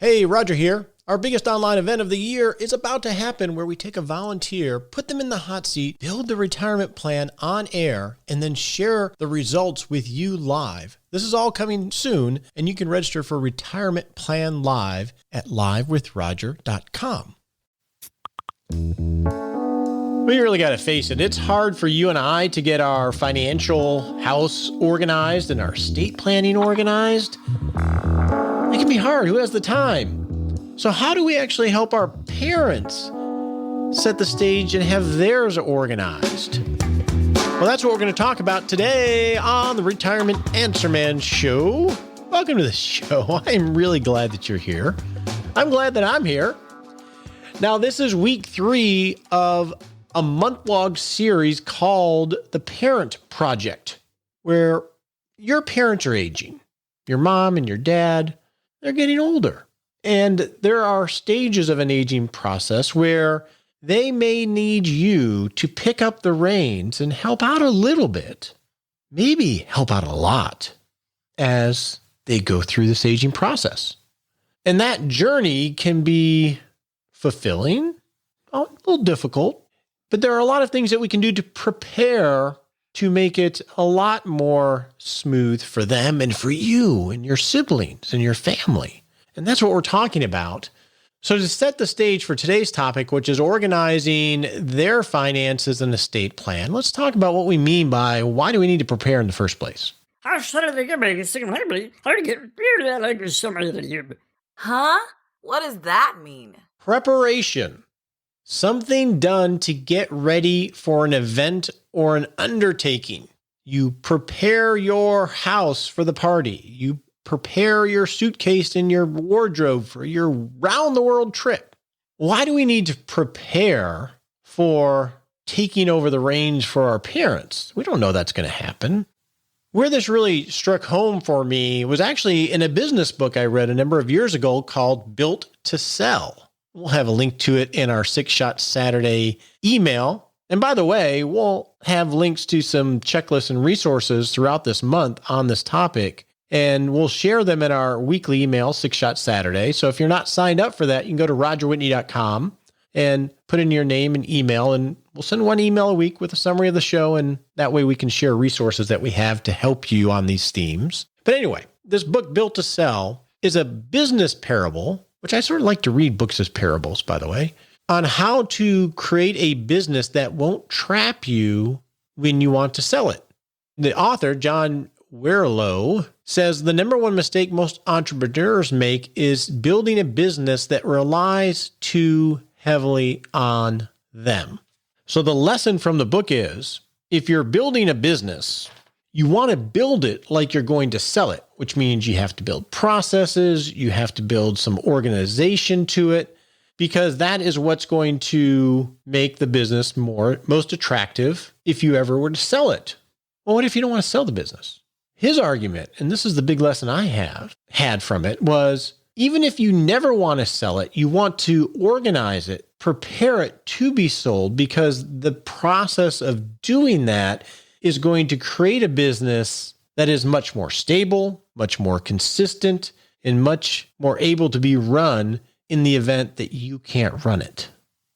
Hey, Roger here. Our biggest online event of the year is about to happen where we take a volunteer, put them in the hot seat, build the retirement plan on air, and then share the results with you live. This is all coming soon, and you can register for Retirement Plan Live at LIVE.Bruce.com. We really got to face it. It's hard for you and I to get our financial house organized and our estate planning organized. It can be hard. Who has the time? So how do we actually help our parents set the stage and have theirs organized? Well, that's what we're going to talk about today on the Retirement Answer Man Show. Welcome to the show. I'm really glad that you're here. I'm glad that I'm here. Now, this is week 3 of a month-long series called The Parent Project, where your parents are aging. Your mom and your dad, they're getting older. And there are stages of an aging process where they may need you to pick up the reins and help out a little bit, maybe help out a lot as they go through this aging process. And that journey can be fulfilling, a little difficult, but there are a lot of things that we can do to prepare to make it a lot more smooth for them and for you and your siblings and your family. And that's what we're talking about. So to set the stage for today's topic, which is organizing their finances and estate plan, let's talk about what we mean by why do we need to prepare in the first place? Huh? What does that mean? Preparation. Something done to get ready for an event or an undertaking. You prepare your house for the party. You prepare your suitcase and your wardrobe for your round-the-world trip. Why do we need to prepare for taking over the reins for our parents? We don't know that's going to happen. Where this really struck home for me was actually in a business book I read a number of years ago called Built to Sell. We'll have a link to it in our 6-Shot Saturday email. And by the way, we'll have links to some checklists and resources throughout this month on this topic. And we'll share them in our weekly email, 6-Shot Saturday. So if you're not signed up for that, you can go to rogerwhitney.com and put in your name and email. And we'll send one email a week with a summary of the show. And that way we can share resources that we have to help you on these themes. But anyway, this book, Built to Sell, is a business parable, which I sort of like to read books as parables, by the way, on how to create a business that won't trap you when you want to sell it. The author, John Werlow, says the number one mistake most entrepreneurs make is building a business that relies too heavily on them. So the lesson from the book is, if you're building a business, you want to build it like you're going to sell it, which means you have to build processes, you have to build some organization to it, because that is what's going to make the business most attractive if you ever were to sell it. Well, what if you don't want to sell the business? His argument, and this is the big lesson I had from it, was even if you never want to sell it, you want to organize it, prepare it to be sold, because the process of doing that is going to create a business that is much more stable, much more consistent, and much more able to be run in the event that you can't run it,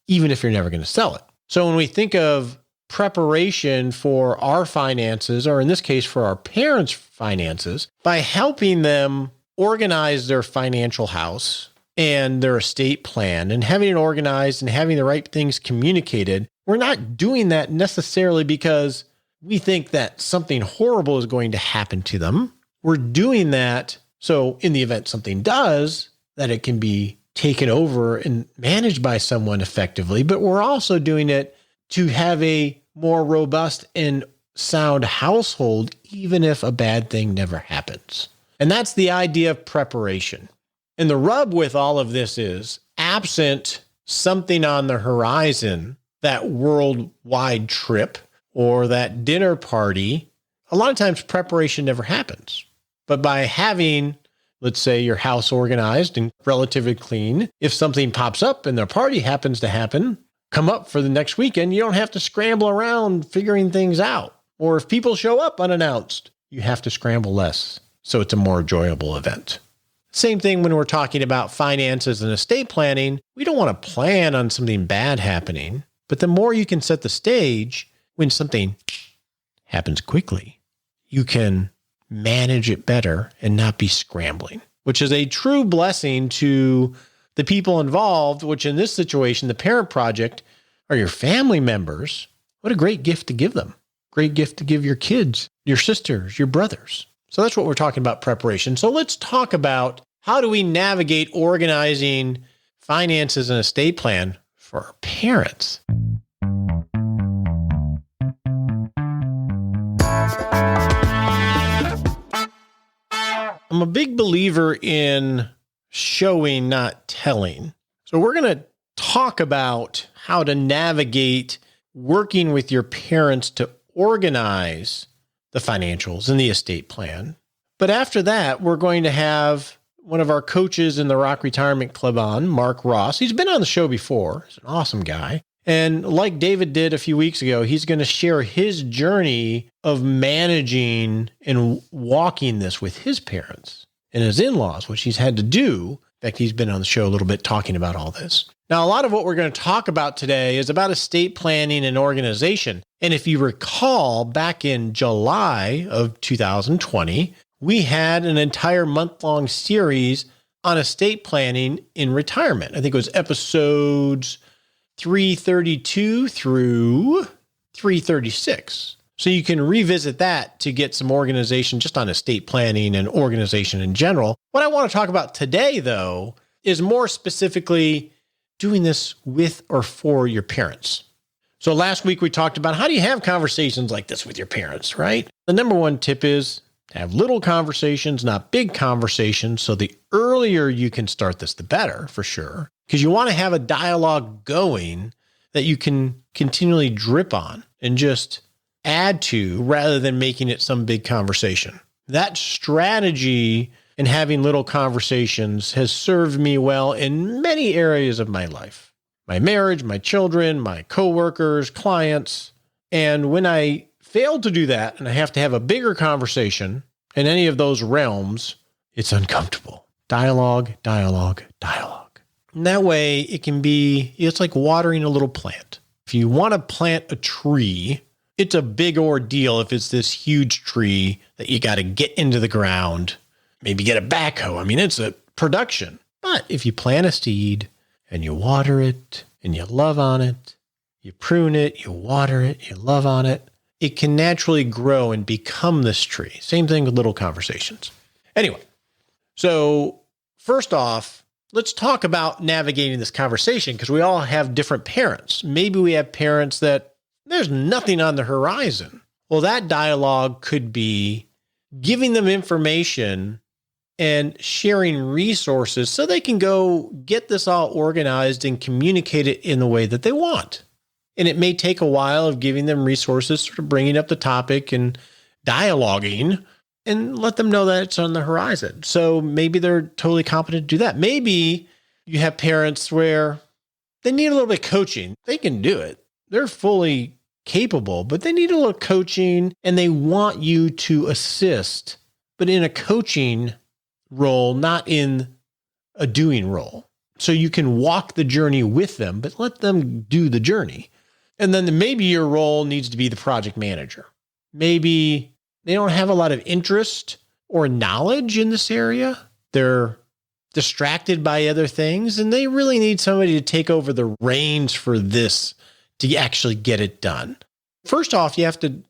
even if you're never going to sell it. So when we think of preparation for our finances, or in this case, for our parents' finances, by helping them organize their financial house and their estate plan and having it organized and having the right things communicated, we're not doing that necessarily because we think that something horrible is going to happen to them. We're doing that so in the event something does, that it can be taken over and managed by someone effectively, but we're also doing it to have a more robust and sound household, even if a bad thing never happens. And that's the idea of preparation. And the rub with all of this is, absent something on the horizon, that worldwide trip or that dinner party, a lot of times preparation never happens. But by having, let's say, your house organized and relatively clean, if something pops up and the party happens to come up for the next weekend, you don't have to scramble around figuring things out. Or if people show up unannounced, you have to scramble less. So it's a more enjoyable event. Same thing when we're talking about finances and estate planning. We don't want to plan on something bad happening, but the more you can set the stage when something happens quickly, you can manage it better and not be scrambling, which is a true blessing to the people involved, which in this situation, the parent project are your family members. What a great gift to give them. Great gift to give your kids, your sisters, your brothers. So that's what we're talking about, preparation. So let's talk about how do we navigate organizing finances and estate plan for our parents. I'm a big believer in showing, not telling. So we're going to talk about how to navigate working with your parents to organize the financials and the estate plan. But after that, we're going to have one of our coaches in the Rock Retirement Club on, Mark Ross. He's been on the show before. He's an awesome guy. And like David did a few weeks ago, he's going to share his journey of managing and walking this with his parents and his in-laws, which he's had to do. In fact, he's been on the show a little bit talking about all this. Now, a lot of what we're going to talk about today is about estate planning and organization. And if you recall, back in July of 2020, we had an entire month-long series on estate planning in retirement. I think it was episodes 332 through 336. So you can revisit that to get some organization just on estate planning and organization in general. What I want to talk about today, though, is more specifically doing this with or for your parents. So last week we talked about how do you have conversations like this with your parents, right? The number one tip is to have little conversations, not big conversations. So the earlier you can start this, the better, for sure. Because you want to have a dialogue going that you can continually drip on and just add to rather than making it some big conversation. That strategy and having little conversations has served me well in many areas of my life. My marriage, my children, my coworkers, clients. And when I fail to do that and I have to have a bigger conversation in any of those realms, it's uncomfortable. Dialogue, dialogue, dialogue. And that way it's like watering a little plant. If you want to plant a tree, it's a big ordeal if it's this huge tree that you got to get into the ground, maybe get a backhoe. I mean, it's a production. But if you plant a seed and you water it and you love on it, you prune it, you water it, you love on it, it can naturally grow and become this tree. Same thing with little conversations. Anyway, so first off, let's talk about navigating this conversation because we all have different parents. Maybe we have parents that there's nothing on the horizon. Well, that dialogue could be giving them information and sharing resources so they can go get this all organized and communicate it in the way that they want. And it may take a while of giving them resources, sort of bringing up the topic and dialoguing and let them know that it's on the horizon. So maybe they're totally competent to do that. Maybe you have parents where they need a little bit of coaching. They can do it. They're fully capable, but they need a little coaching and they want you to assist, but in a coaching role, not in a doing role. So you can walk the journey with them, but let them do the journey. And then maybe your role needs to be the project manager. Maybe they don't have a lot of interest or knowledge in this area. They're distracted by other things, and they really need somebody to take over the reins for this to actually get it done. First off, you have to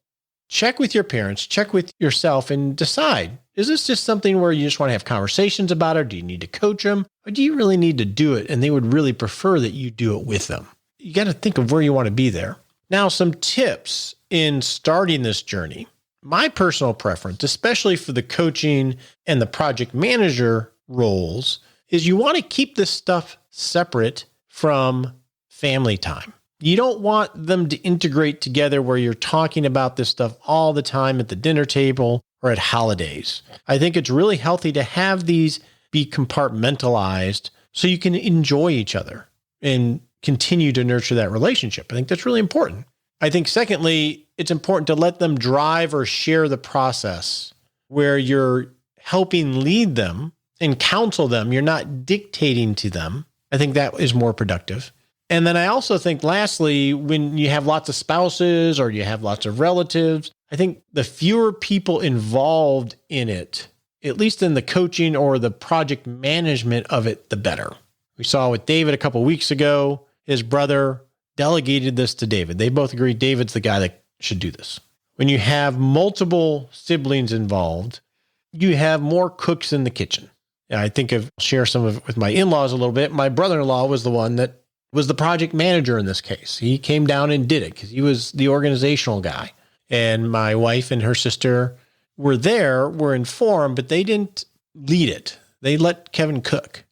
check with your parents, check with yourself, and decide, is this just something where you just want to have conversations about it? Do you need to coach them? Or do you really need to do it? And they would really prefer that you do it with them. You got to think of where you want to be there. Now, some tips in starting this journey. My personal preference, especially for the coaching and the project manager roles, is you want to keep this stuff separate from family time. You don't want them to integrate together where you're talking about this stuff all the time at the dinner table or at holidays. I think it's really healthy to have these be compartmentalized so you can enjoy each other and continue to nurture that relationship. I think that's really important. I think secondly, it's important to let them drive or share the process where you're helping lead them and counsel them. You're not dictating to them. I think that is more productive. And then I also think, lastly, when you have lots of spouses or you have lots of relatives, I think the fewer people involved in it, at least in the coaching or the project management of it, the better. We saw with David a couple of weeks ago, his brother delegated this to David. They both agreed David's the guy that should do this. When you have multiple siblings involved, you have more cooks in the kitchen. And I think I'll share some of it with my in-laws a little bit. My brother-in-law was the one that was the project manager in this case. He came down and did it because he was the organizational guy. And my wife and her sister were there, were informed, but they didn't lead it. They let Kevin cook.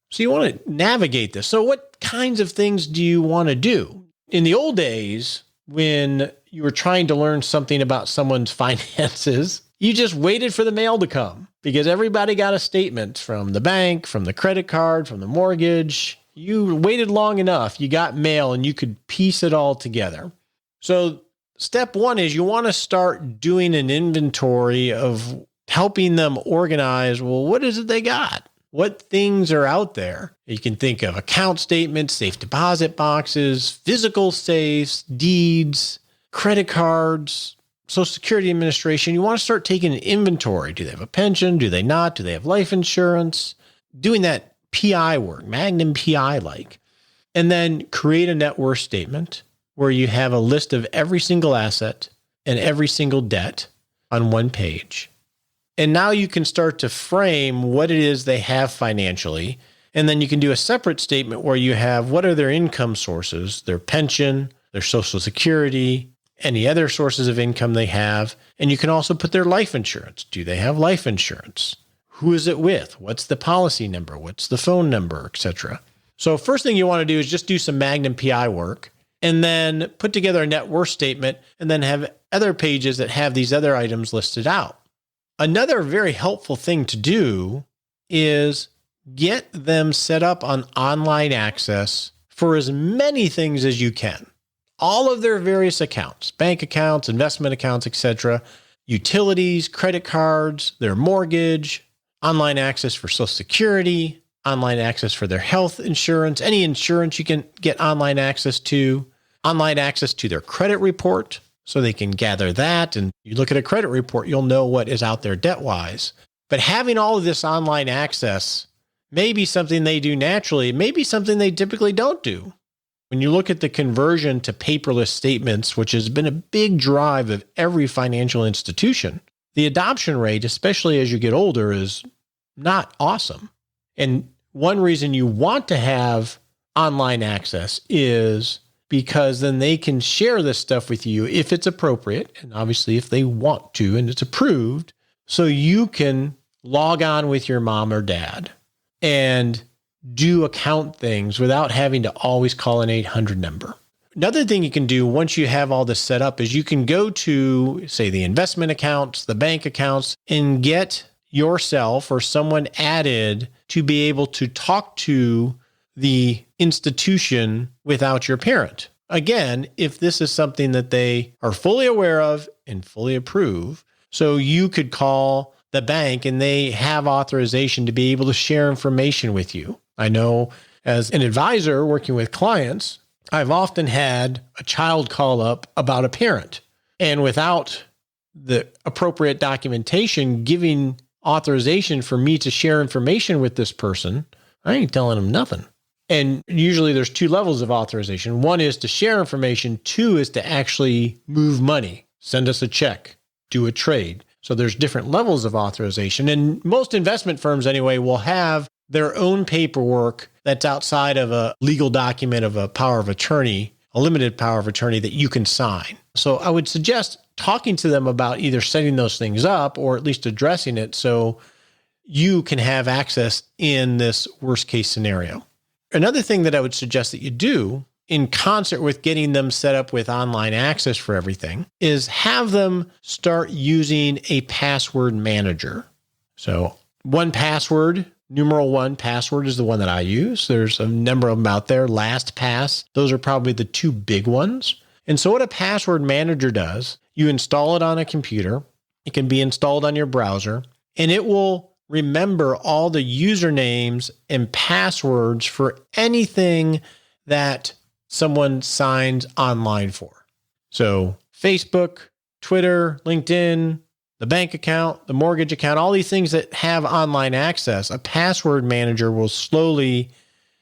So you want to navigate this. So what kinds of things do you want to do? In the old days, when you were trying to learn something about someone's finances, you just waited for the mail to come because everybody got a statement from the bank, from the credit card, from the mortgage. You waited long enough, you got mail, and you could piece it all together. So step one is you want to start doing an inventory of helping them organize, well, what is it they got? What things are out there? You can think of account statements, safe deposit boxes, physical safes, deeds, credit cards, Social Security Administration. You want to start taking an inventory. Do they have a pension? Do they not? Do they have life insurance? Doing that PI work, Magnum PI like, and then create a net worth statement where you have a list of every single asset and every single debt on one page. And now you can start to frame what it is they have financially. And then you can do a separate statement where you have what are their income sources, their pension, their Social Security, any other sources of income they have. And you can also put their life insurance. Do they have life insurance? Who is it with? What's the policy number? What's the phone number, etc.? So first thing you want to do is just do some Magnum PI work and then put together a net worth statement and then have other pages that have these other items listed out. Another very helpful thing to do is get them set up on online access for as many things as you can. All of their various accounts, bank accounts, investment accounts, etc., utilities, credit cards, their mortgage, online access for Social Security, online access for their health insurance, any insurance you can get online access to their credit report so they can gather that. And you look at a credit report, you'll know what is out there debt-wise. But having all of this online access may be something they do naturally, it may be something they typically don't do. When you look at the conversion to paperless statements, which has been a big drive of every financial institution, the adoption rate, especially as you get older, is not awesome. And one reason you want to have online access is because then they can share this stuff with you if it's appropriate, and obviously if they want to and it's approved, so you can log on with your mom or dad and do account things without having to always call an 800 number. Another thing you can do once you have all this set up is you can go to, say, the investment accounts, the bank accounts, and get yourself or someone added to be able to talk to the institution without your parent. Again, if this is something that they are fully aware of and fully approve, so you could call the bank and they have authorization to be able to share information with you. I know as an advisor working with clients, I've often had a child call up about a parent, and without the appropriate documentation giving authorization for me to share information with this person, I ain't telling them nothing. And usually there's two levels of authorization. One is to share information. Two is to actually move money, send us a check, do a trade. So there's different levels of authorization. And most investment firms anyway will have their own paperwork that's outside of a legal document of a power of attorney, a limited power of attorney that you can sign. So I would suggest talking to them about either setting those things up or at least addressing it so you can have access in this worst case scenario. Another thing that I would suggest that you do in concert with getting them set up with online access for everything is have them start using a password manager. So 1Password, numeral 1 password is the one that I use. There's a number of them out there. LastPass, those are probably the two big ones. And so what a password manager does, you install it on a computer. It can be installed on your browser, and it will remember all the usernames and passwords for anything that someone signs online for. So Facebook, Twitter, LinkedIn, the bank account, the mortgage account, all these things that have online access, a password manager will slowly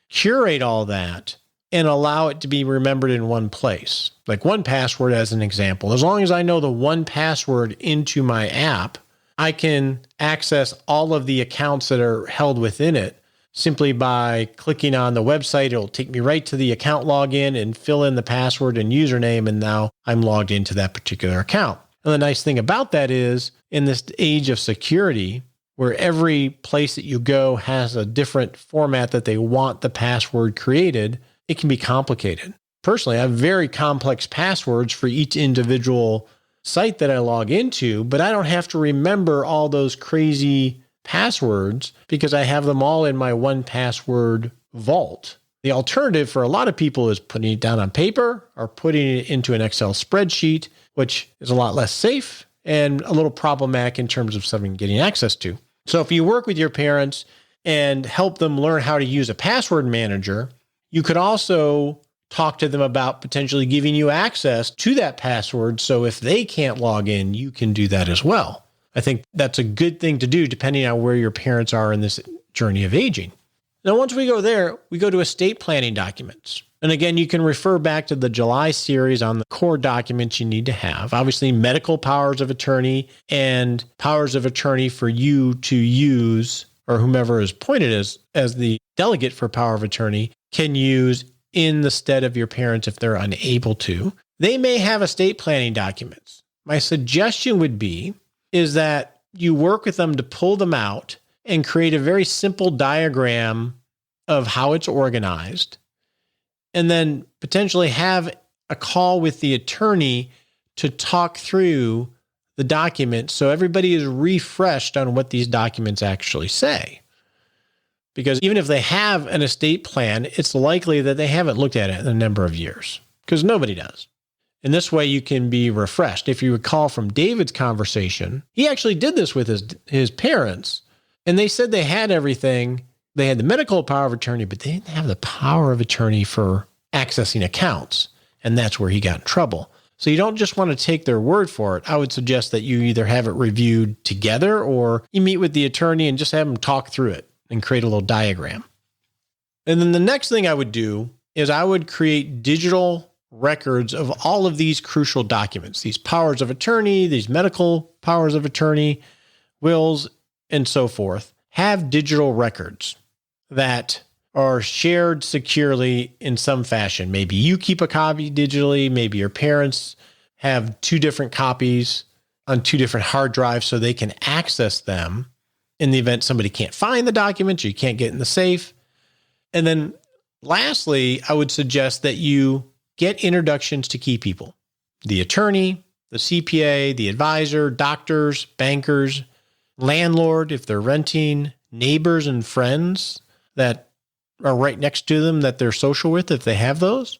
curate all that and allow it to be remembered in one place. Like 1Password as an example. As long as I know the 1Password into my app, I can access all of the accounts that are held within it simply by clicking on the website. It'll take me right to the account login and fill in the password and username, and now I'm logged into that particular account. And the nice thing about that is, in this age of security, where every place that you go has a different format that they want the password created, it can be complicated. Personally, I have very complex passwords for each individual site that I log into, but I don't have to remember all those crazy passwords because I have them all in my 1Password vault. The alternative for a lot of people is putting it down on paper or putting it into an Excel spreadsheet, which is a lot less safe and a little problematic in terms of something getting access to. So if you work with your parents and help them learn how to use a password manager, you could also talk to them about potentially giving you access to that password. So if they can't log in, you can do that as well. I think that's a good thing to do depending on where your parents are in this journey of aging. Now, once we go there, we go to estate planning documents. And again, you can refer back to the July series on the core documents you need to have. Obviously, medical powers of attorney and powers of attorney for you to use, or whomever is appointed as the delegate for power of attorney can use in the stead of your parents if they're unable to. They may have estate planning documents. My suggestion would be is that you work with them to pull them out and create a very simple diagram of how it's organized, and then potentially have a call with the attorney to talk through the document so everybody is refreshed on what these documents actually say. Because even if they have an estate plan, it's likely that they haven't looked at it in a number of years, because nobody does. And this way you can be refreshed. If you recall from David's conversation, he actually did this with his parents, and they said they had everything. They had the medical power of attorney, but they didn't have the power of attorney for accessing accounts. And that's where he got in trouble. So you don't just want to take their word for it. I would suggest that you either have it reviewed together or you meet with the attorney and just have them talk through it and create a little diagram. And then the next thing I would do is I would create digital records of all of these crucial documents, these powers of attorney, these medical powers of attorney, wills, and so forth. Have digital records that are shared securely in some fashion. Maybe you keep a copy digitally. Maybe your parents have 2 different copies on 2 different hard drives so they can access them in the event somebody can't find the documents or you can't get in the safe. And then lastly, I would suggest that you get introductions to key people, the attorney, the CPA, the advisor, doctors, bankers, landlord, if they're renting, neighbors and friends that are right next to them that they're social with, if they have those.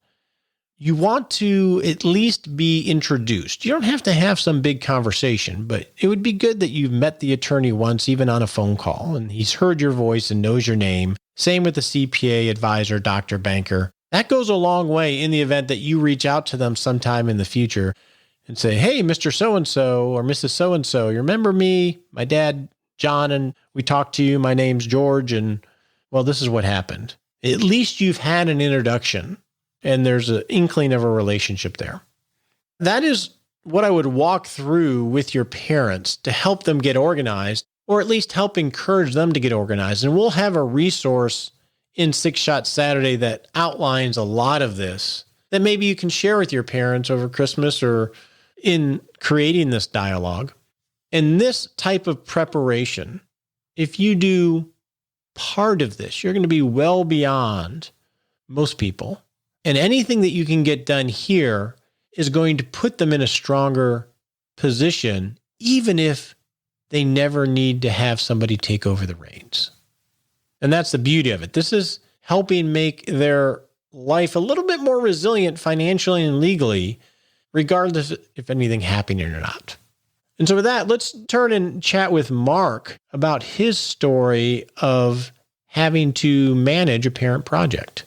You want to at least be introduced. You don't have to have some big conversation, but it would be good that you've met the attorney once, even on a phone call, and he's heard your voice and knows your name. Same with the CPA, advisor, doctor, banker. That goes a long way in the event that you reach out to them sometime in the future and say, hey, Mr. So-and-so or Mrs. So-and-so, you remember me? My dad, John, and we talked to you. My name's George, and well, this is what happened. At least you've had an introduction and there's an inkling of a relationship there. That is what I would walk through with your parents to help them get organized, or at least help encourage them to get organized. And we'll have a resource in 6 Shot Saturday that outlines a lot of this that maybe you can share with your parents over Christmas or in creating this dialogue. And this type of preparation, if you do part of this, you're going to be well beyond most people. And anything that you can get done here is going to put them in a stronger position, even if they never need to have somebody take over the reins. And that's the beauty of it. This is helping make their life a little bit more resilient financially and legally, regardless if anything happening or not. And so with that, let's turn and chat with Mark about his story of having to manage a parent project.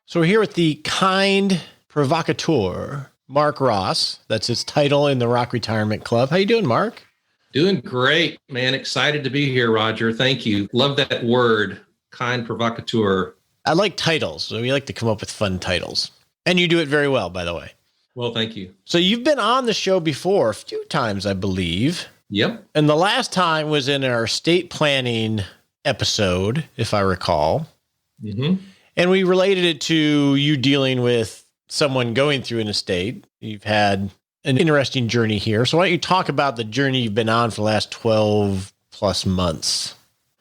So we're here with the kind provocateur, Mark Ross. That's his title in the Rock Retirement Club. How you doing, Mark? Doing great, man. Excited to be here, Roger. Thank you. Love that word, kind provocateur. I like titles. So we like to come up with fun titles. And you do it very well, by the way. Well, thank you. So you've been on the show before a few times, I believe. Yep. And the last time was in our estate planning episode, if I recall. Mm-hmm. And we related it to you dealing with someone going through an estate. You've had an interesting journey here. So why don't you talk about the journey you've been on for the last 12 plus months?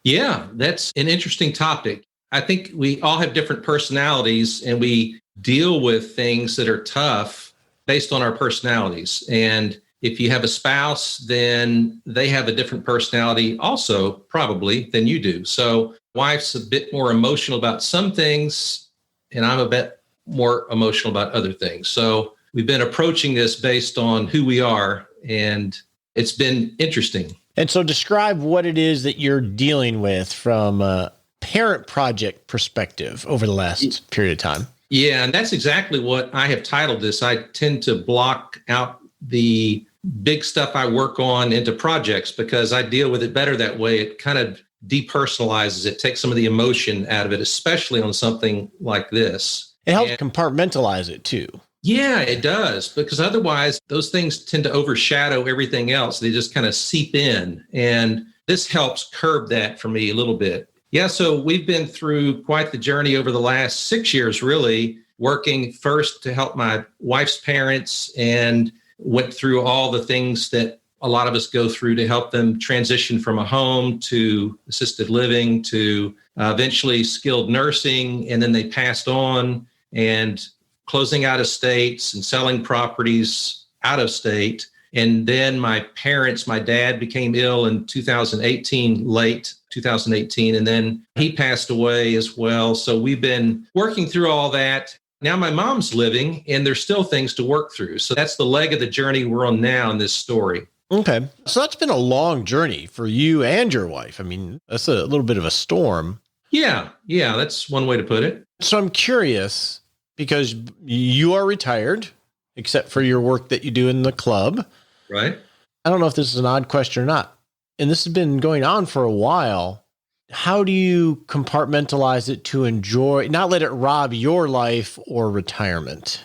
Yeah, that's an interesting topic. I think we all have different personalities and we deal with things that are tough based on our personalities. And if you have a spouse, then they have a different personality also, probably, than you do. So wife's a bit more emotional about some things, and I'm a bit more emotional about other things. So we've been approaching this based on who we are, and it's been interesting. And so describe what it is that you're dealing with from a parent project perspective over the last period of time. Yeah, and that's exactly what I have titled this. I tend to block out the big stuff I work on into projects because I deal with it better that way. It kind of depersonalizes it, takes some of the emotion out of it, especially on something like this. It helps compartmentalize it too. Yeah, it does, because otherwise those things tend to overshadow everything else. They just kind of seep in, and this helps curb that for me a little bit. Yeah, so we've been through quite the journey over the last 6 years, really, working first to help my wife's parents and went through all the things that a lot of us go through to help them transition from a home to assisted living to eventually skilled nursing. And then they passed on and closing out estates and selling properties out of state. And then my parents, my dad became ill in 2018, late 2018, and then he passed away as well. So we've been working through all that. Now my mom's living, and there's still things to work through. So that's the leg of the journey we're on now in this story. Okay. So that's been a long journey for you and your wife. I mean, that's a little bit of a storm. Yeah, that's one way to put it. So I'm curious, because you are retired, except for your work that you do in the club. Right. I don't know if this is an odd question or not. And this has been going on for a while. How do you compartmentalize it to enjoy, not let it rob your life or retirement?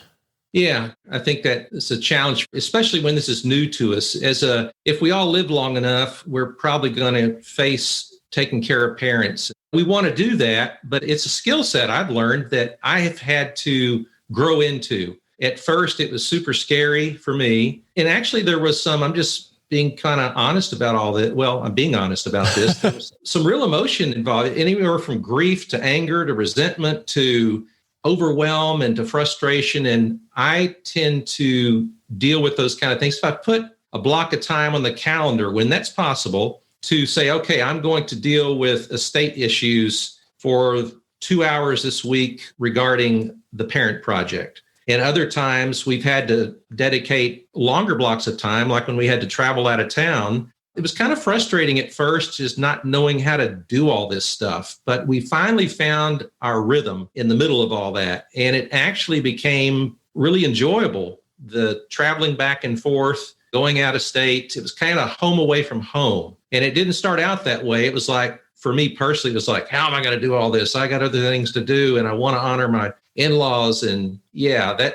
Yeah, I think that it's a challenge, especially when this is new to us. If we all live long enough, we're probably going to face taking care of parents. We want to do that, but it's a skill set I've learned that I have had to grow into. At first, it was super scary for me. And actually, there was I'm just being kind of honest about all that. Well, I'm being honest about this. There was some real emotion involved, anywhere from grief to anger to resentment to overwhelm and to frustration. And I tend to deal with those kind of things. If I put a block of time on the calendar when that's possible to say, okay, I'm going to deal with estate issues for 2 hours this week regarding the parent project. And other times we've had to dedicate longer blocks of time, like when we had to travel out of town. It was kind of frustrating at first, just not knowing how to do all this stuff. But we finally found our rhythm in the middle of all that. And it actually became really enjoyable. The traveling back and forth, going out of state, it was kind of home away from home. And it didn't start out that way. It was like, for me personally, it was like, how am I going to do all this? I got other things to do, and I want to honor my in-laws. And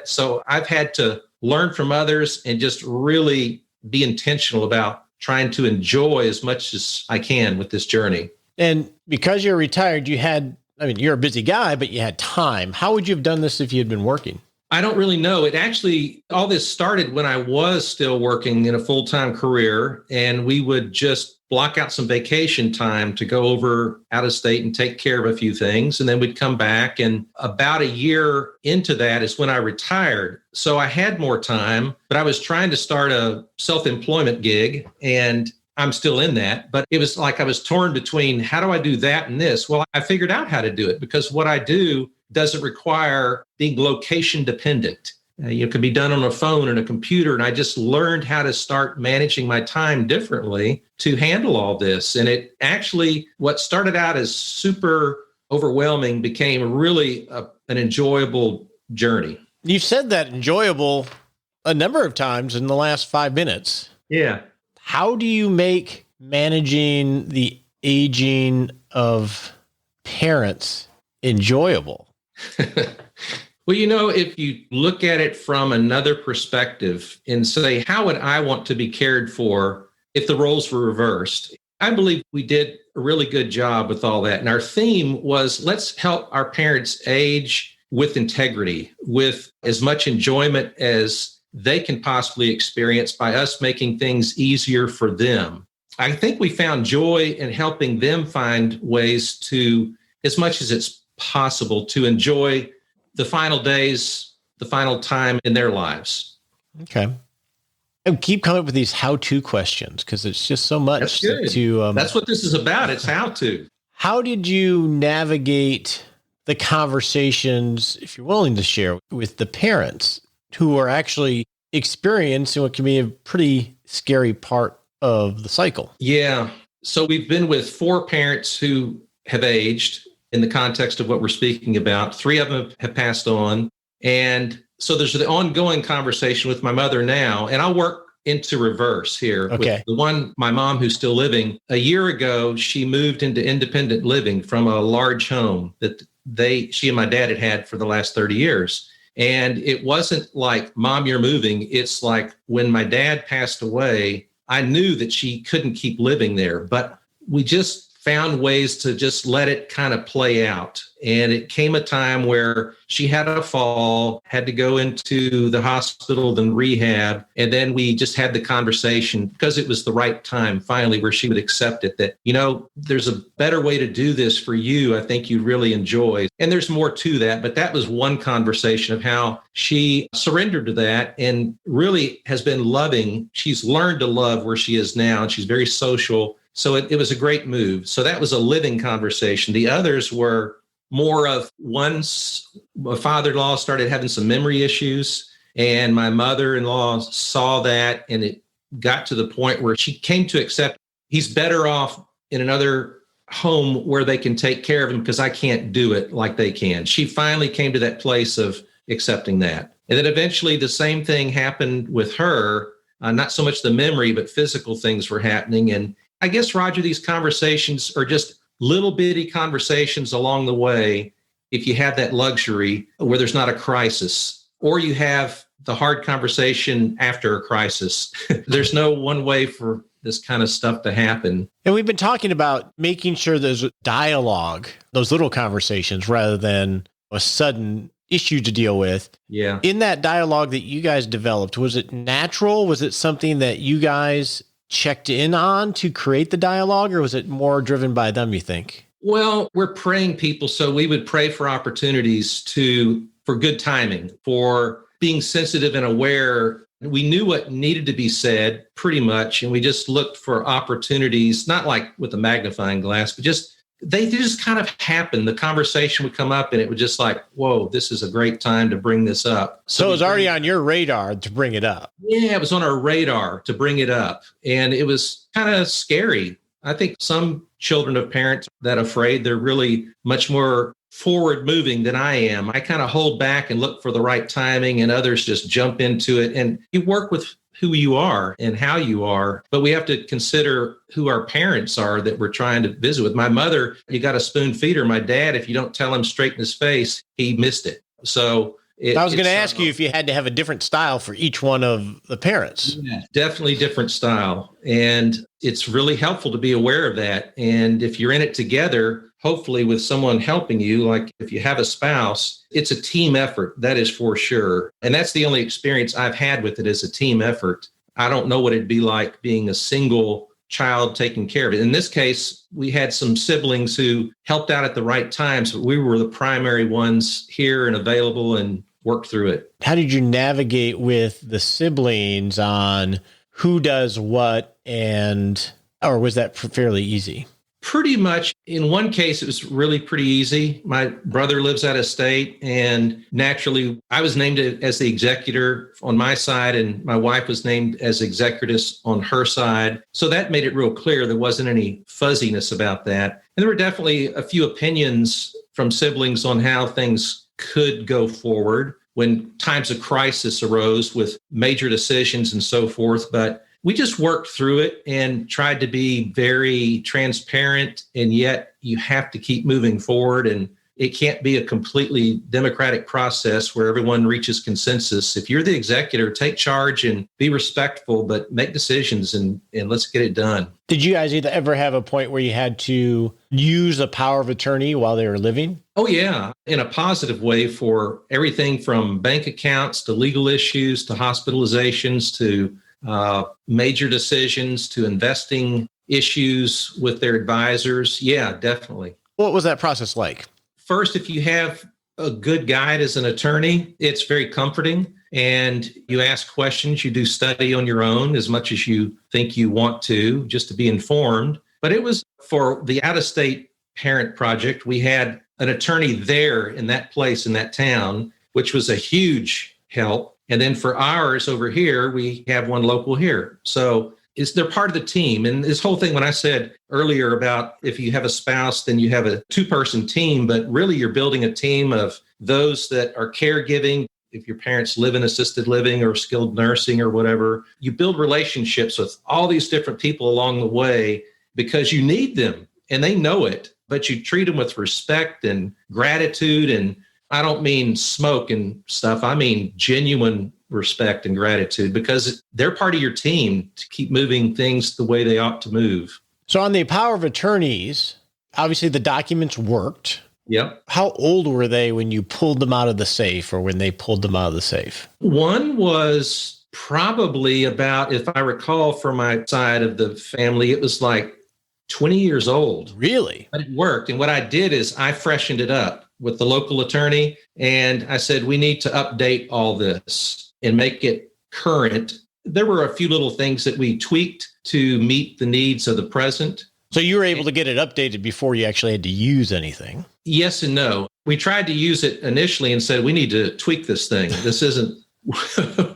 so I've had to learn from others and just really be intentional about trying to enjoy as much as I can with this journey. And because you're retired, you're a busy guy, but you had time. How would you have done this if you had been working? I don't really know. All this started when I was still working in a full-time career, and we would just block out some vacation time to go over out of state and take care of a few things. And then we'd come back. And about a year into that is when I retired. So I had more time, but I was trying to start a self-employment gig, and I'm still in that. But it was like I was torn between how do I do that and this? Well, I figured out how to do it, because what I do doesn't require being location dependent. It can be done on a phone and a computer. And I just learned how to start managing my time differently to handle all this. And it actually, what started out as super overwhelming became really an enjoyable journey. You've said that enjoyable a number of times in the last 5 minutes. Yeah. How do you make managing the aging of parents enjoyable? Well, if you look at it from another perspective and say, how would I want to be cared for if the roles were reversed? I believe we did a really good job with all that. And our theme was, let's help our parents age with integrity, with as much enjoyment as they can possibly experience by us making things easier for them. I think we found joy in helping them find ways to, as much as it's possible, to enjoy the final days, the final time in their lives. Okay. And keep coming up with these how-to questions because it's just so much That's good. That's what this is about. It's how to. How did you navigate the conversations, if you're willing to share, with the parents who are actually experiencing what can be a pretty scary part of the cycle? Yeah. So we've been with 4 parents who have aged in the context of what we're speaking about. 3 of them have passed on. And so there's the ongoing conversation with my mother now, and I'll work into reverse here. Okay. With the one, my mom, who's still living. A year ago, she moved into independent living from a large home that she and my dad had for the last 30 years. And it wasn't like, Mom, you're moving. It's like when my dad passed away, I knew that she couldn't keep living there, but we just found ways to just let it kind of play out. And it came a time where she had a fall, had to go into the hospital, then rehab. And then we just had the conversation because it was the right time finally where she would accept it that, there's a better way to do this for you. I think you'd really enjoy. And there's more to that. But that was one conversation of how she surrendered to that and really has been loving. She's learned to love where she is now. And she's very social. So it was a great move. So that was a living conversation. The others were more of, once my father-in-law started having some memory issues and my mother-in-law saw that, and it got to the point where she came to accept he's better off in another home where they can take care of him because I can't do it like they can. She finally came to that place of accepting that. And then eventually the same thing happened with her. Not so much the memory, but physical things were happening. And I guess, Roger, these conversations are just little bitty conversations along the way. If you have that luxury where there's not a crisis, or you have the hard conversation after a crisis, there's no one way for this kind of stuff to happen. And we've been talking about making sure there's dialogue, those little conversations, rather than a sudden issue to deal with. Yeah. In that dialogue that you guys developed, was it natural? Was it something that you guys checked in on to create the dialogue, or was it more driven by them, you think? Well, we're praying people. So we would pray for opportunities for good timing, for being sensitive and aware. We knew what needed to be said pretty much. And we just looked for opportunities, not like with a magnifying glass, but they just kind of happened. The conversation would come up and it would just like, whoa, this is a great time to bring this up. So it was already on your radar to bring it up. Yeah, it was on our radar to bring it up. And it was kind of scary. I think some children of parents that are afraid, they're really much more forward moving than I am. I kind of hold back and look for the right timing, and others just jump into it. And you work with who you are and how you are, but we have to consider who our parents are that we're trying to visit with. My mother, you got to spoon feed her. My dad, if you don't tell him straight in his face, he missed it. So I was going to ask you if you had to have a different style for each one of the parents. Yeah, definitely different style. And it's really helpful to be aware of that. And if you're in it together, hopefully with someone helping you, like if you have a spouse, it's a team effort. That is for sure. And that's the only experience I've had with it, is a team effort. I don't know what it'd be like being a single child taking care of it. In this case, we had some siblings who helped out at the right times, but we were the primary ones here and available and worked through it. How did you navigate with the siblings on who does what, or was that fairly easy? Pretty much. In one case, it was really pretty easy. My brother lives out of state, and naturally, I was named as the executor on my side, and my wife was named as executress on her side. So that made it real clear. There wasn't any fuzziness about that. And there were definitely a few opinions from siblings on how things could go forward when times of crisis arose with major decisions and so forth. But we just worked through it and tried to be very transparent, and yet you have to keep moving forward. And it can't be a completely democratic process where everyone reaches consensus. If you're the executor, take charge and be respectful, but make decisions and let's get it done. Did you guys ever have a point where you had to use a power of attorney while they were living? Oh, yeah, in a positive way for everything from bank accounts to legal issues to hospitalizations to major decisions to investing issues with their advisors. Yeah, definitely. What was that process like? First, if you have a good guide as an attorney, it's very comforting. And you ask questions, you do study on your own as much as you think you want to, just to be informed. But it was for the out-of-state parent project, we had an attorney there in that place, in that town, which was a huge help. And then for ours over here, we have one local here. So they're part of the team. And this whole thing, when I said earlier about if you have a spouse, then you have a two-person team, but really you're building a team of those that are caregiving. If your parents live in assisted living or skilled nursing or whatever, you build relationships with all these different people along the way because you need them and they know it, but you treat them with respect and gratitude. And I don't mean smoke and stuff. I mean genuine respect and gratitude because they're part of your team to keep moving things the way they ought to move. So on the power of attorneys, obviously the documents worked. Yep. How old were they when you pulled them out of the safe or when they pulled them out of the safe? One was probably about, if I recall from my side of the family, it was like 20 years old. Really? But it worked. And what I did is I freshened it up with the local attorney. And I said, we need to update all this and make it current. There were a few little things that we tweaked to meet the needs of the present. So you were able to get it updated before you actually had to use anything? Yes and no. We tried to use it initially and said, we need to tweak this thing. This isn't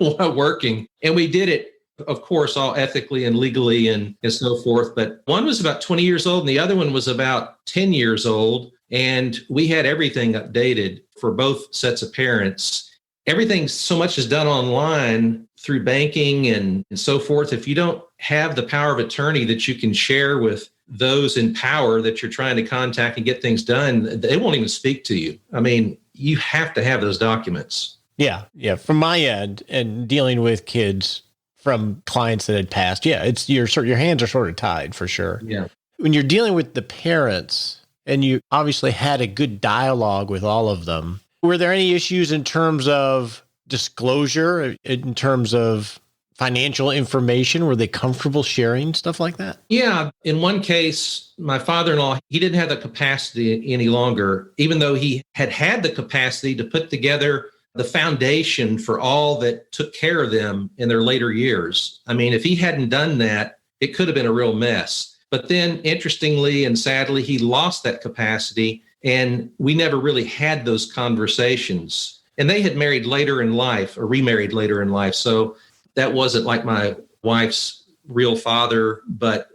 working. And we did it, of course, all ethically and legally and so forth. But one was about 20 years old and the other one was about 10 years old. And we had everything updated for both sets of parents. Everything so much is done online through banking and so forth. If you don't have the power of attorney that you can share with those in power that you're trying to contact and get things done, they won't even speak to you. I mean, you have to have those documents. Yeah. From my end and dealing with kids from clients that had passed, it's your hands are sort of tied for sure. Yeah. When you're dealing with the parents and you obviously had a good dialogue with all of them, were there any issues in terms of disclosure, in terms of financial information? Were they comfortable sharing stuff like that? Yeah. In one case, my father-in-law, he didn't have the capacity any longer, even though he had the capacity to put together the foundation for all that took care of them in their later years. I mean, if he hadn't done that, it could have been a real mess. But then, interestingly and sadly, he lost that capacity. And we never really had those conversations. And they had married later in life or remarried later in life. So that wasn't like my wife's real father. But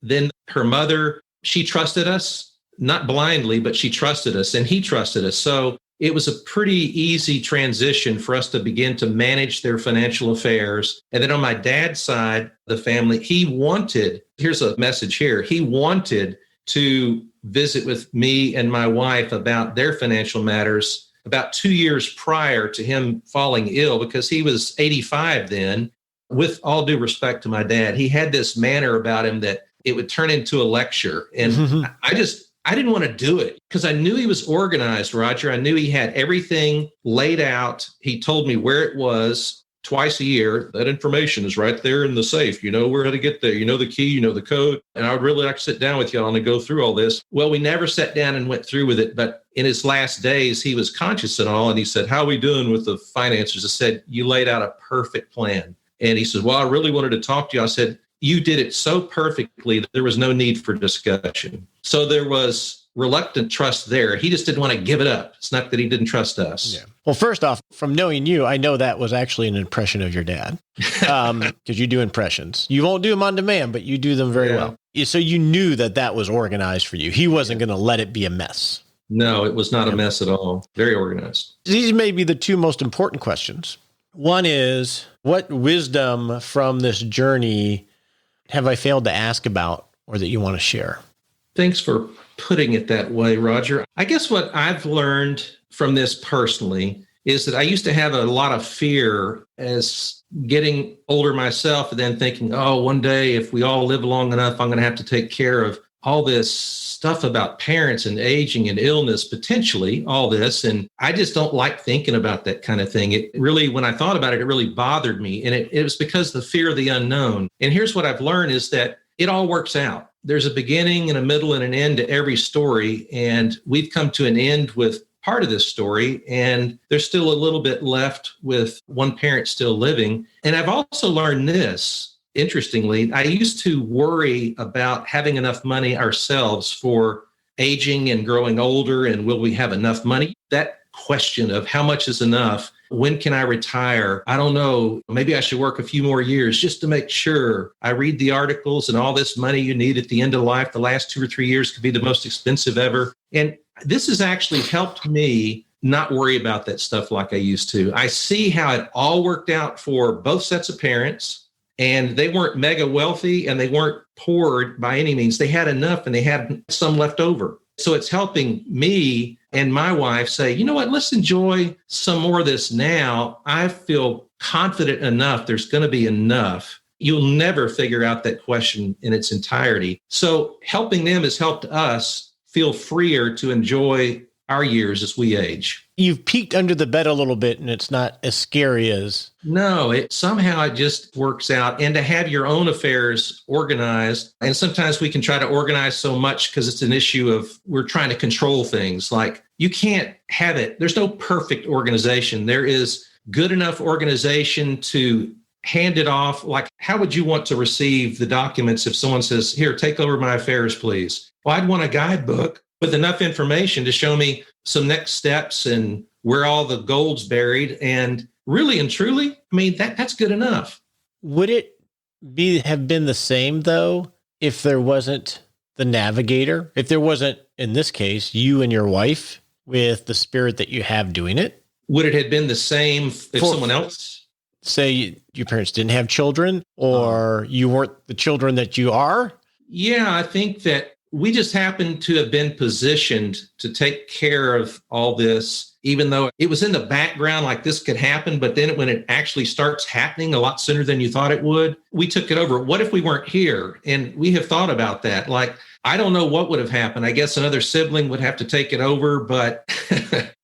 then her mother, she trusted us, not blindly, but she trusted us and he trusted us. So it was a pretty easy transition for us to begin to manage their financial affairs. And then on my dad's side, the family, here's a message here, he wanted to visit with me and my wife about their financial matters about 2 years prior to him falling ill because he was 85 then. With all due respect to my dad, he had this manner about him that it would turn into a lecture. And I didn't want to do it because I knew he was organized, Roger. I knew he had everything laid out. He told me where it was twice a year. That information is right there in the safe. You know where to get there. You know the key, you know the code. And I would really like to sit down with y'all and go through all this. Well, we never sat down and went through with it. But in his last days, he was conscious and all. And he said, how are we doing with the finances? I said, you laid out a perfect plan. And he said, well, I really wanted to talk to you. I said, you did it so perfectly that there was no need for discussion. So there was reluctant trust there. He just didn't want to give it up. It's not that he didn't trust us. Yeah. Well, first off, from knowing you, I know that was actually an impression of your dad, because you do impressions. You won't do them on demand, but you do them very well. So you knew that was organized for you. He wasn't going to let it be a mess. No, it was not a mess at all. Very organized. These may be the two most important questions. One is, what wisdom from this journey have I failed to ask about or that you want to share? Thanks for putting it that way, Roger. I guess what I've learned from this personally is that I used to have a lot of fear as getting older myself and then thinking, oh, one day if we all live long enough, I'm going to have to take care of all this stuff about parents and aging and illness, potentially all this. And I just don't like thinking about that kind of thing. It really, when I thought about it, it really bothered me. And it was because the fear of the unknown. And here's what I've learned is that it all works out. There's a beginning and a middle and an end to every story. And we've come to an end with part of this story. And there's still a little bit left with one parent still living. And I've also learned this. Interestingly, I used to worry about having enough money ourselves for aging and growing older, and will we have enough money? That question of how much is enough, when can I retire? I don't know. Maybe I should work a few more years just to make sure. I read the articles and all this money you need at the end of life, the last 2 or 3 years could be the most expensive ever. And this has actually helped me not worry about that stuff like I used to. I see how it all worked out for both sets of parents. And they weren't mega wealthy and they weren't poor by any means. They had enough and they had some left over. So it's helping me and my wife say, you know what, let's enjoy some more of this now. I feel confident enough. There's going to be enough. You'll never figure out that question in its entirety. So helping them has helped us feel freer to enjoy our years as we age. You've peeked under the bed a little bit and it's not as scary as... No, it just works out. And to have your own affairs organized. And sometimes we can try to organize so much because it's an issue of we're trying to control things. Like you can't have it. There's no perfect organization. There is good enough organization to hand it off. Like, how would you want to receive the documents if someone says, here, take over my affairs, please? Well, I'd want a guidebook with enough information to show me some next steps and where all the gold's buried. And really and truly, I mean, that's good enough. Would it have been the same, though, if there wasn't the navigator? If there wasn't, in this case, you and your wife with the spirit that you have doing it? Would it have been the same if someone else? Say your parents didn't have children or you weren't the children that you are? Yeah, I think that we just happened to have been positioned to take care of all this, even though it was in the background like this could happen. But then when it actually starts happening a lot sooner than you thought it would, we took it over. What if we weren't here? And we have thought about that. Like, I don't know what would have happened. I guess another sibling would have to take it over. But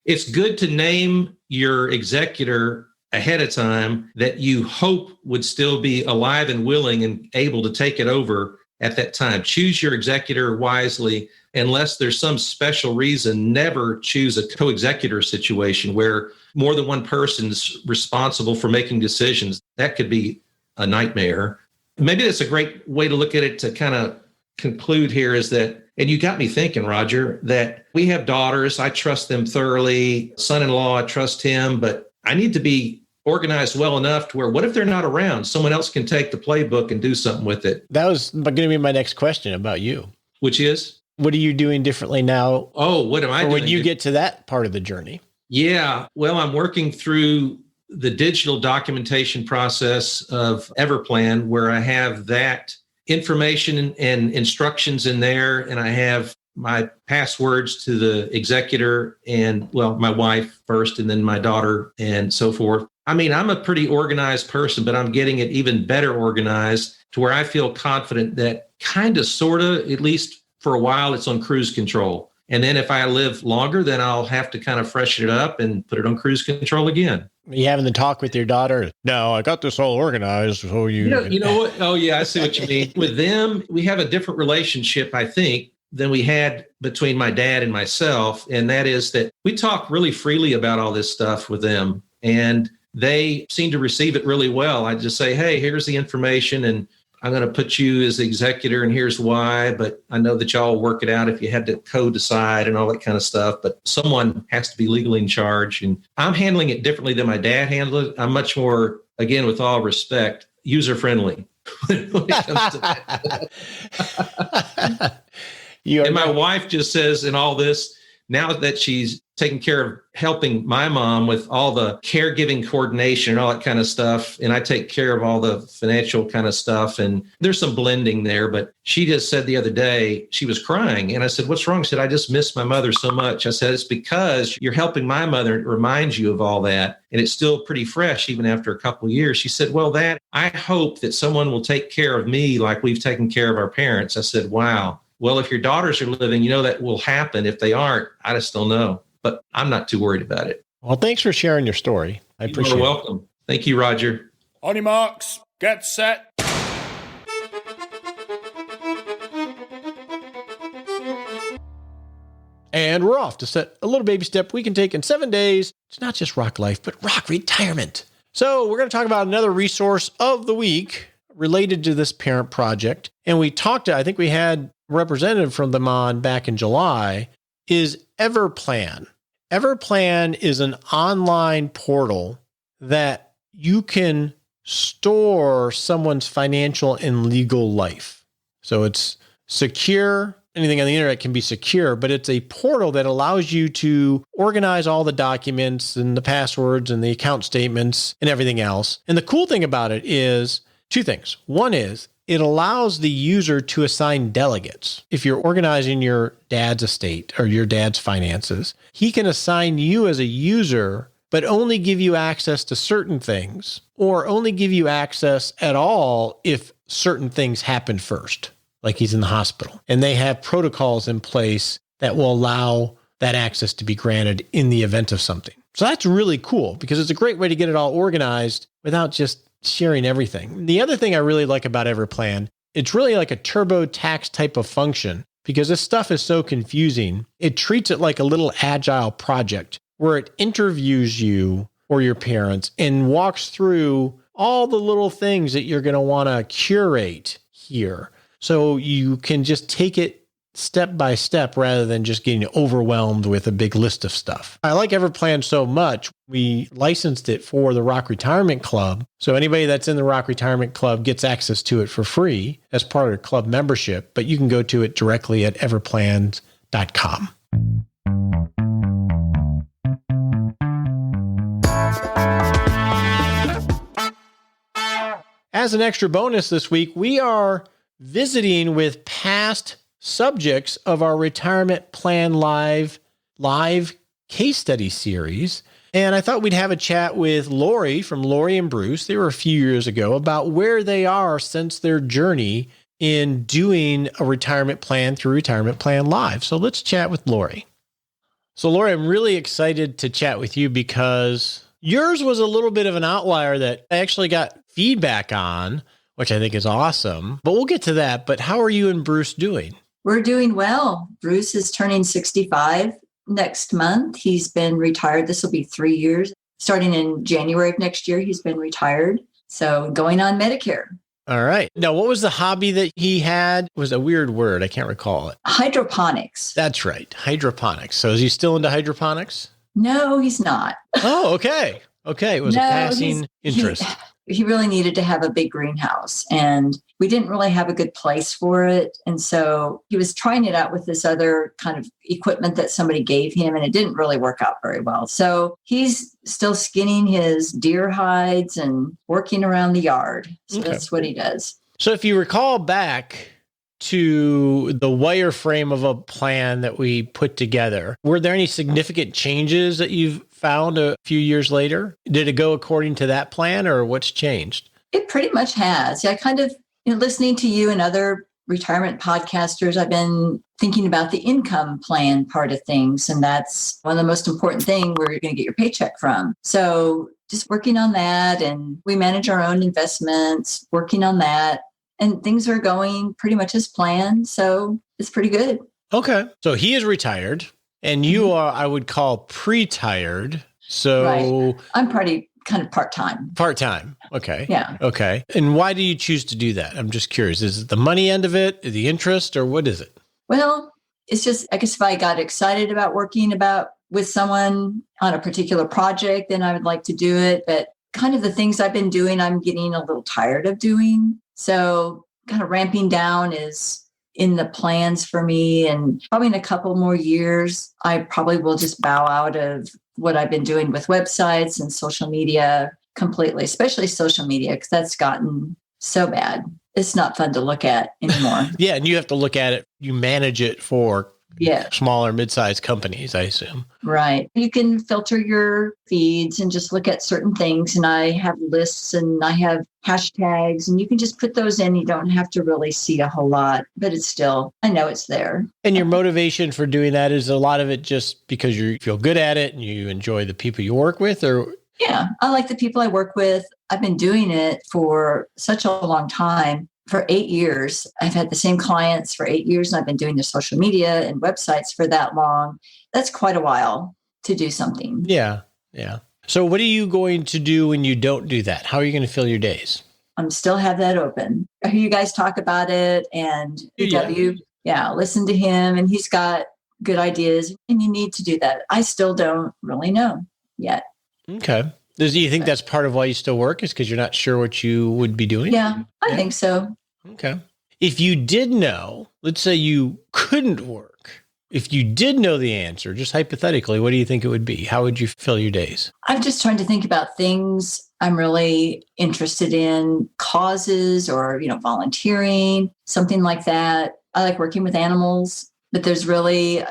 it's good to name your executor ahead of time that you hope would still be alive and willing and able to take it over at that time. Choose your executor wisely. Unless there's some special reason, never choose a co-executor situation where more than one person's responsible for making decisions. That could be a nightmare. Maybe that's a great way to look at it to kind of conclude here is that, and you got me thinking, Roger, that we have daughters. I trust them thoroughly. Son-in-law, I trust him, but I need to be organized well enough to where what if they're not around? Someone else can take the playbook and do something with it. That was going to be my next question about you. Which is? What are you doing differently now? Oh, what am I doing? When you get to that part of the journey? Yeah, well, I'm working through the digital documentation process of Everplan, where I have that information and instructions in there, and I have my passwords to the executor and, well, my wife first and then my daughter and so forth. I mean, I'm a pretty organized person, but I'm getting it even better organized to where I feel confident that kind of, sort of, at least for a while, it's on cruise control. And then if I live longer, then I'll have to kind of freshen it up and put it on cruise control again. Are you having the talk with your daughter? No, I got this all organized. So you know what? Oh, yeah, I see what you mean. With them, we have a different relationship, I think, than we had between my dad and myself. And that is that we talk really freely about all this stuff with them. And they seem to receive it really well. I just say, hey, here's the information. And I'm going to put you as the executor and here's why, but I know that y'all will work it out if you had to co-decide and all that kind of stuff. But someone has to be legally in charge. And I'm handling it differently than my dad handled it. I'm much more, again, with all respect, user-friendly when it comes to that. And my wife just says in all this, now that she's taking care of helping my mom with all the caregiving coordination and all that kind of stuff, and I take care of all the financial kind of stuff, and there's some blending there, but she just said the other day, she was crying, and I said, what's wrong? She said, I just miss my mother so much. I said, it's because you're helping my mother. It reminds you of all that, and it's still pretty fresh even after a couple of years. She said, well, I hope that someone will take care of me like we've taken care of our parents. I said, wow. Well, if your daughters are living, that will happen. If they aren't, I just don't know. But I'm not too worried about it. Well, thanks for sharing your story. I appreciate it. You're welcome. Thank you, Roger. On your marks, get set. And we're off to set a little baby step we can take in 7 days. It's not just rock life, but rock retirement. So we're going to talk about another resource of the week related to this parent project. And I think we had a representative from them on back in July, is Everplan. Everplan is an online portal that you can store someone's financial and legal life. So it's secure. Anything on the internet can be secure, but it's a portal that allows you to organize all the documents and the passwords and the account statements and everything else. And the cool thing about it is two things. One is it allows the user to assign delegates. If you're organizing your dad's estate or your dad's finances, he can assign you as a user, but only give you access to certain things, or only give you access at all if certain things happen first, like he's in the hospital. And they have protocols in place that will allow that access to be granted in the event of something. So that's really cool because it's a great way to get it all organized without just sharing everything. The other thing I really like about Everplan, it's really like a TurboTax type of function because this stuff is so confusing. It treats it like a little agile project where it interviews you or your parents and walks through all the little things that you're going to want to curate here. So you can just take it step by step rather than just getting overwhelmed with a big list of stuff. I like Everplan so much, we licensed it for the Rock Retirement Club. So anybody that's in the Rock Retirement Club gets access to it for free as part of club membership, but you can go to it directly at everplans.com. As an extra bonus this week, we are visiting with past subjects of our Retirement Plan Live case study series. And I thought we'd have a chat with LAURIE from LAURIE&Bruce. They were a few years ago about where they are since their journey in doing a retirement plan through Retirement Plan Live. So let's chat with LAURIE. So LAURIE, I'm really excited to chat with you because yours was a little bit of an outlier that I actually got feedback on, which I think is awesome. But we'll get to that. But how are you and Bruce doing? We're doing well. Bruce is turning 65 next month. He's been retired. This will be 3 years. Starting in January of next year, he's been retired. So going on Medicare. All right. Now, what was the hobby that he had? It was a weird word. I can't recall it. Hydroponics. That's right. Hydroponics. So is he still into hydroponics? No, he's not. Oh, okay. Okay. It was a passing interest. He really needed to have a big greenhouse and we didn't really have a good place for it. And so he was trying it out with this other kind of equipment that somebody gave him and it didn't really work out very well. So he's still skinning his deer hides and working around the yard. So That's what he does. So if you recall back to the wireframe of a plan that we put together, were there any significant changes that you've found a few years later? Did it go according to that plan or what's changed? It pretty much has. Yeah, I kind of, listening to you and other retirement podcasters, I've been thinking about the income plan part of things. And that's one of the most important things where you're going to get your paycheck from. So just working on that. And we manage our own investments, working on that. And things are going pretty much as planned. So it's pretty good. Okay. So he is retired and you are, I would call pre-tired. So right. I'm kind of part-time. Part-time. Okay. Yeah. Okay. And why do you choose to do that? I'm just curious. Is it the money end of it, the interest, or what is it? Well, it's just, I guess if I got excited about working with someone on a particular project, then I would like to do it. But kind of the things I've been doing, I'm getting a little tired of doing. So kind of ramping down is in the plans for me. And probably in a couple more years, I probably will just bow out of what I've been doing with websites and social media completely, especially social media, because that's gotten so bad. It's not fun to look at anymore. Yeah. And you have to look at it. You manage it for smaller, mid-sized companies, I assume. Right. You can filter your feeds and just look at certain things. And I have lists and I have hashtags, and you can just put those in. You don't have to really see a whole lot, but it's still, I know it's there. And your motivation for doing that, is a lot of it just because you feel good at it and you enjoy the people you work with, or? Yeah, I like the people I work with. I've been doing it for such a long time. For 8 years, I've had the same clients for 8 years, and I've been doing their social media and websites for that long. That's quite a while to do something. Yeah. Yeah. So what are you going to do when you don't do that? How are you going to fill your days? I'm still have that open. I hear you guys talk about it, and listen to him, and he's got good ideas, and you need to do that. I still don't really know yet. Okay. Do you think that's part of why you still work, is because you're not sure what you would be doing? Yeah, I think so. Okay. If you did know, let's say you couldn't work, if you did know the answer, just hypothetically, what do you think it would be? How would you fill your days? I'm just trying to think about things I'm really interested in, causes or, volunteering, something like that. I like working with animals, but there's really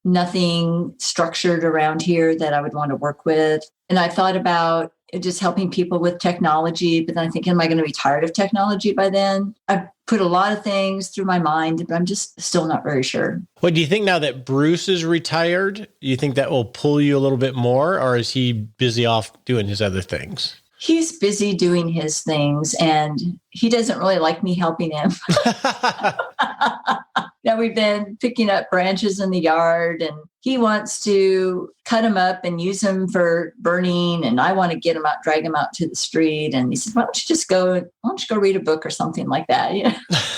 nothing structured around here that I would want to work with. And I thought about just helping people with technology, but then I think, am I going to be tired of technology by then? I've put a lot of things through my mind, but I'm just still not very sure. What do you think now that Bruce is retired? Do you think that will pull you a little bit more, or is he busy off doing his other things? He's busy doing his things, and he doesn't really like me helping him. Now we've been picking up branches in the yard, and he wants to cut them up and use them for burning. And I want to get them out, drag them out to the street. And he said, why don't you go read a book or something like that?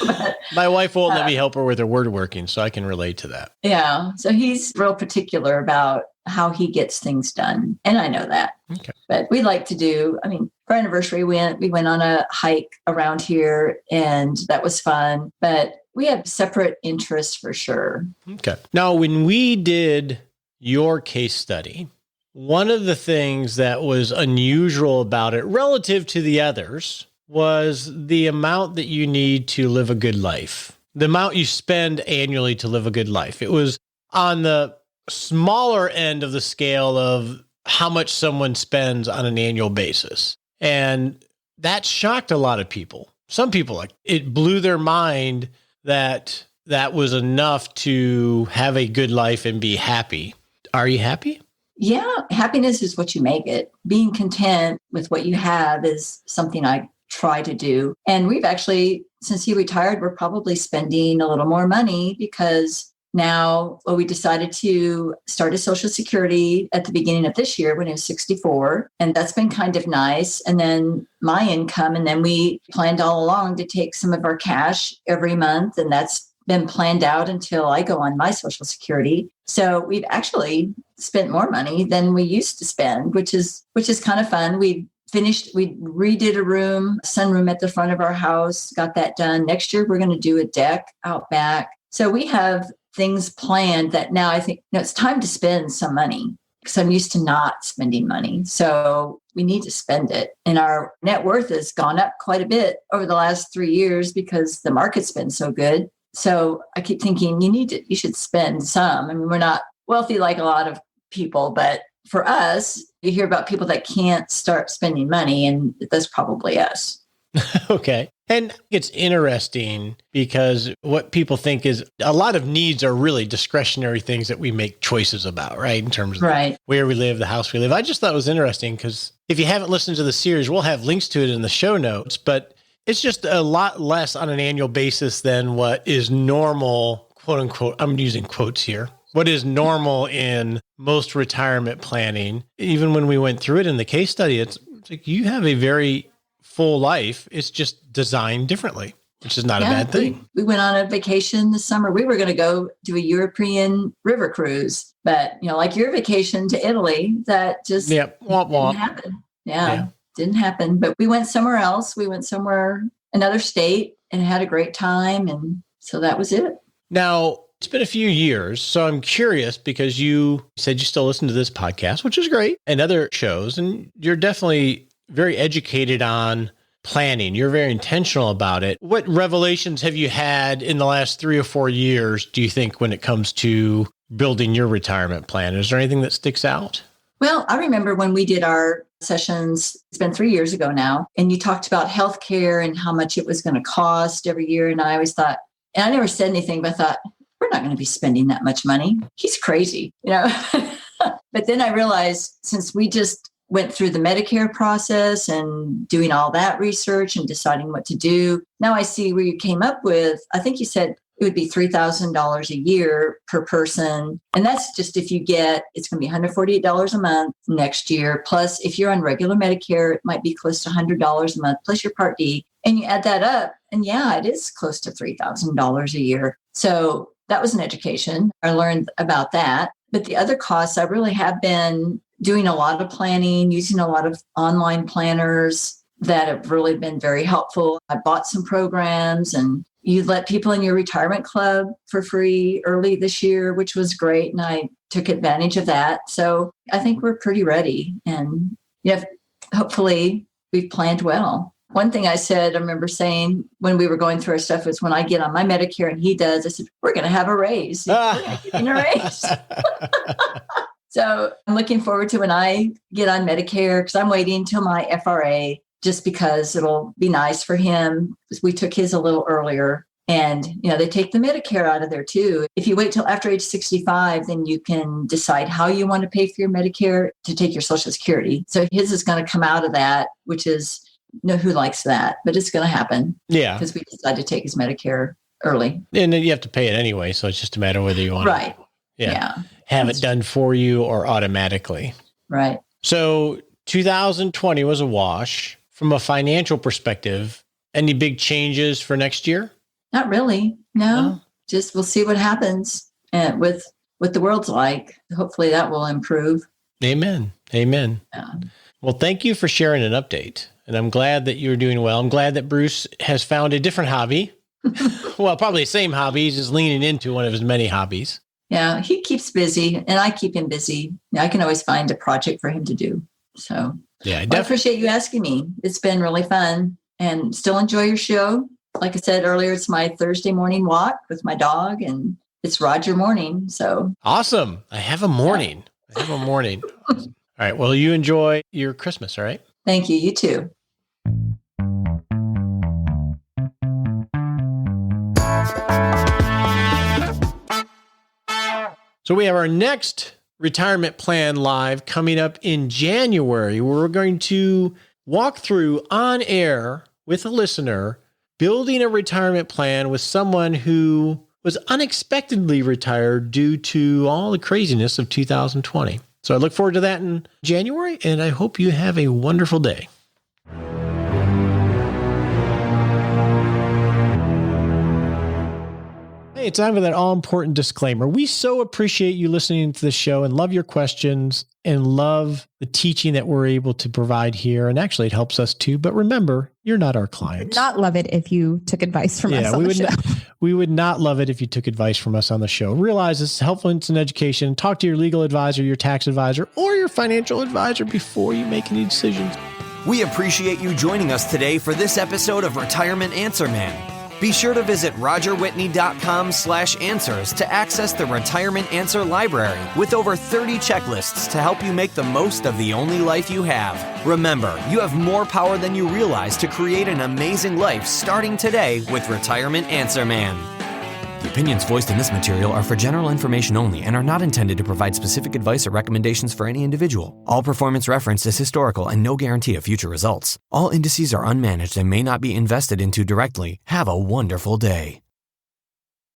But, my wife won't let me help her with her woodworking, so I can relate to that. Yeah. So he's real particular about how he gets things done. And I know that. Okay. But we like to do, for our anniversary, we went on a hike around here, and that was fun. But we have separate interests for sure. Okay. Now, when we did your case study, one of the things that was unusual about it relative to the others was the amount that you need to live a good life, the amount you spend annually to live a good life. It was on the smaller end of the scale of how much someone spends on an annual basis. And that shocked a lot of people. Some people, it blew their mind that was enough to have a good life and be happy. Are you happy? Yeah, happiness is what you make it. Being content with what you have is something I try to do. And we've actually, since he retired, we're probably spending a little more money because now we decided to start a Social Security at the beginning of this year when he was 64. And that's been kind of nice. And then my income. And then we planned all along to take some of our cash every month. And that's been planned out until I go on my Social Security. So we've actually spent more money than we used to spend, which is kind of fun. We redid a sunroom at the front of our house, got that done. Next year, we're going to do a deck out back. So we have things planned that now I think it's time to spend some money because I'm used to not spending money. So we need to spend it. And our net worth has gone up quite a bit over the last 3 years because the market's been so good. So I keep thinking you should spend some. We're not wealthy like a lot of people, but for us, you hear about people that can't start spending money, and that's probably us. Okay. And it's interesting because what people think is a lot of needs are really discretionary things that we make choices about, right? In terms of where we live, the house we live. I just thought it was interesting because if you haven't listened to the series, we'll have links to it in the show notes, but it's just a lot less on an annual basis than what is normal, quote unquote. I'm using quotes here. What is normal in most retirement planning. Even when we went through it in the case study, it's It's like you have a very full life. It's just designed differently, which is not a bad thing. We went on a vacation this summer. We were going to go do a European river cruise, but like your vacation to Italy, that just didn't happen. Yeah, didn't happen. But we went somewhere else. We went another state, and had a great time. And so that was it. Now, it's been a few years, so I'm curious because you said you still listen to this podcast, which is great, and other shows, and you're definitely very educated on planning. You're very intentional about it. What revelations have you had in the last 3 or 4 years, do you think, when it comes to building your retirement plan? Is there anything that sticks out? Well, I remember when we did our sessions, it's been 3 years ago now, and you talked about healthcare and how much it was going to cost every year. And I always thought, and I never said anything, but I thought, we're not going to be spending that much money. He's crazy, But then I realized, since we just went through the Medicare process and doing all that research and deciding what to do, now I see where you came up with, I think you said it would be $3,000 a year per person. And that's just if you it's going to be $148 a month next year. Plus, if you're on regular Medicare, it might be close to $100 a month, plus your Part D. And you add that up, and it is close to $3,000 a year. So that was an education. I learned about that. But the other costs, I really have been doing a lot of planning, using a lot of online planners that have really been very helpful. I bought some programs, and you let people in your retirement club for free early this year, which was great. And I took advantage of that. So I think we're pretty ready. And hopefully we've planned well. One thing I said, I remember saying when we were going through our stuff, is when I get on my Medicare and he does, I said, we're going to have a raise. We're going to get a raise. So I'm looking forward to when I get on Medicare, because I'm waiting until my FRA, just because it'll be nice for him. We took his a little earlier, and, they take the Medicare out of there too. If you wait till after age 65, then you can decide how you want to pay for your Medicare to take your Social Security. So his is going to come out of that, which is, who likes that, but it's going to happen. Yeah. Because we decided to take his Medicare early. And then you have to pay it anyway. So it's just a matter of whether you want to have it done for you or automatically. Right. So 2020 was a wash. From a financial perspective, any big changes for next year? Not really. No. Just we'll see what happens with what the world's like. Hopefully that will improve. Amen. Yeah. Well, thank you for sharing an update. And I'm glad that you're doing well. I'm glad that Bruce has found a different hobby. Well, probably the same hobby. He's just leaning into one of his many hobbies. Yeah, he keeps busy, and I keep him busy. I can always find a project for him to do. So I appreciate you asking me. It's been really fun, and still enjoy your show. Like I said earlier, it's my Thursday morning walk with my dog, and it's Roger morning. So awesome. I have a morning. Awesome. All right. Well, you enjoy your Christmas. All right. Thank you. You too. So we have our next retirement plan live coming up in January, where we're going to walk through on air with a listener, building a retirement plan with someone who was unexpectedly retired due to all the craziness of 2020. So I look forward to that in January, and I hope you have a wonderful day. Hey, it's time for that all-important disclaimer. We so appreciate you listening to the show and love your questions and love the teaching that we're able to provide here. And actually, it helps us too. But remember, you're not our clients. Not love it if you took advice from us on the show. We would not love it if you took advice from us on the show. Realize it's helpful in education. Talk to your legal advisor, your tax advisor, or your financial advisor before you make any decisions. We appreciate you joining us today for this episode of Retirement Answer Man. Be sure to visit rogerwhitney.com/answers to access the Retirement Answer Library with over 30 checklists to help you make the most of the only life you have. Remember, you have more power than you realize to create an amazing life starting today with Retirement Answer Man. The opinions voiced in this material are for general information only and are not intended to provide specific advice or recommendations for any individual. All performance referenced is historical and no guarantee of future results. All indices are unmanaged and may not be invested into directly. Have a wonderful day.